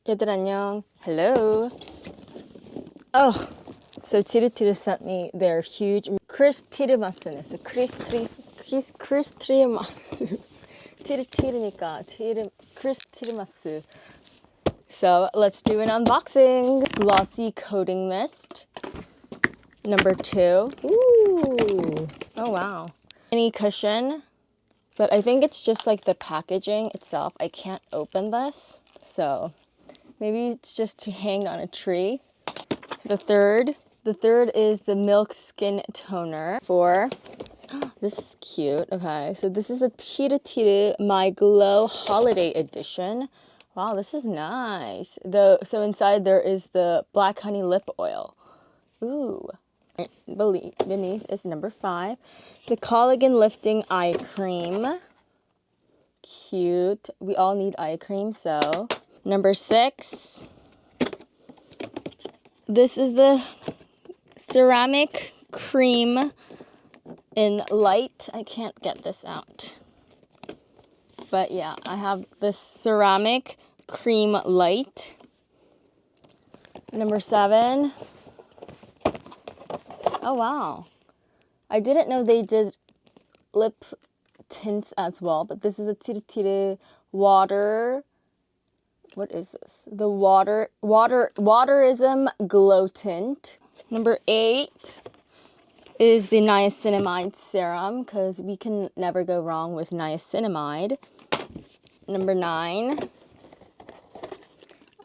얘들 안녕. Hello. Oh, so TirTir sent me their huge 크리스티르마스네스. 크리스티르마스. TirTir니까 크리스티르마스. So let's do an unboxing. Glossy coating mist. Number 2. Ooh. Oh wow. Mini cushion. But I think it's just like the packaging itself. I can't open this. So maybe it's just to hang on a tree. The third is the Milk Skin Toner. 4. This is cute. Okay, so this is a TirTir My Glow Holiday Edition. Wow, this is nice. So inside there is the Black Honey Lip Oil. Ooh. Beneath is number 5. The Collagen Lifting Eye Cream. Cute. We all need eye cream, so. Number 6. This is the ceramic cream in light. I can't get this out. But yeah, I have this ceramic cream light. Number 7. Oh wow. I didn't know they did lip tints as well, but this is a TirTir water. What is this? The Waterism Glow Tint. Number 8 is the niacinamide serum, because we can never go wrong with niacinamide. Number 9.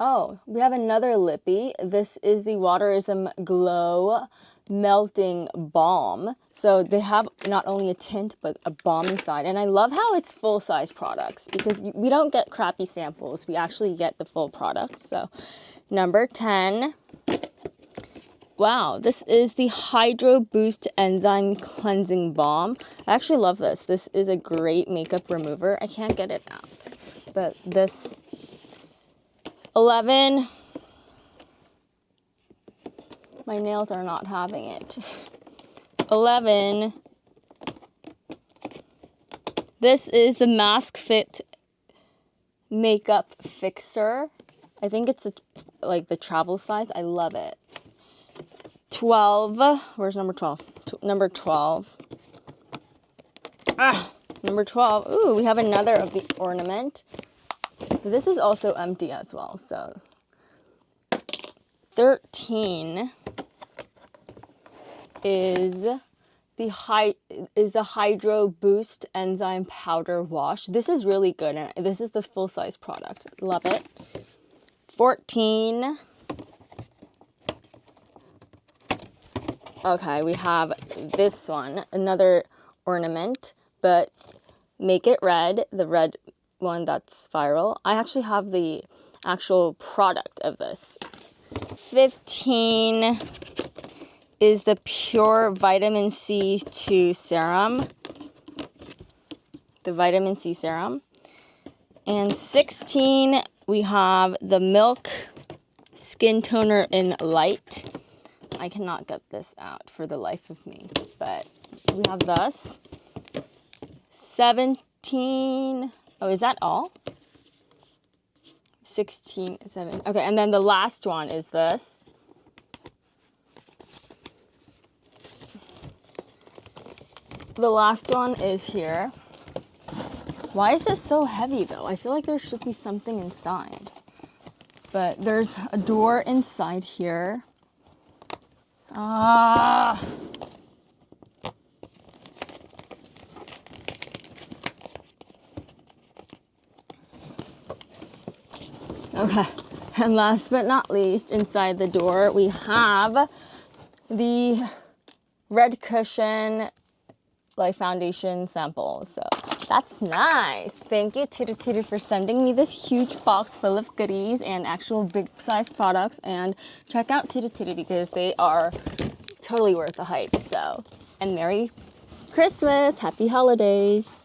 Oh, we have another lippy. This is the Waterism Glow Melting Balm. So they have not only a tint, but a balm inside. And I love how it's full-size products, because we don't get crappy samples. We actually get the full product. So number 10. Wow, this is the Hydro Boost Enzyme Cleansing Balm. I actually love this. This is a great makeup remover. I can't get it out. But this 11, my nails are not having it. 11, this is the Mask Fit Makeup Fixer. I think it's like the travel size. I love it. 12, where's number 12? Number 12. Number 12. Ooh, we have another of the ornament. This is also empty as well, so. 13 is the Hydro Boost Enzyme Powder Wash. This is really good, and this is the full-size product. Love it. 14. Okay, we have this one, another ornament, but Make It Red, the red one that's viral. I actually have the actual product of this. 15 is the Pure Vitamin C2 Serum. The Vitamin C Serum. And 16, we have the Milk Skin Toner in Light. I cannot get this out for the life of me, but we have this. 17, oh, is that all? 16, 7, okay, and then the last one is this. The last one is here. Why is this so heavy though? I feel like there should be something inside. But there's a door inside here. Okay, and last but not least, inside the door, we have the Red Cushion Light Foundation sample. So that's nice. Thank you, TirTir, for sending me this huge box full of goodies and actual big size products. And check out TirTir because they are totally worth the hype. So, and Merry Christmas, Happy Holidays.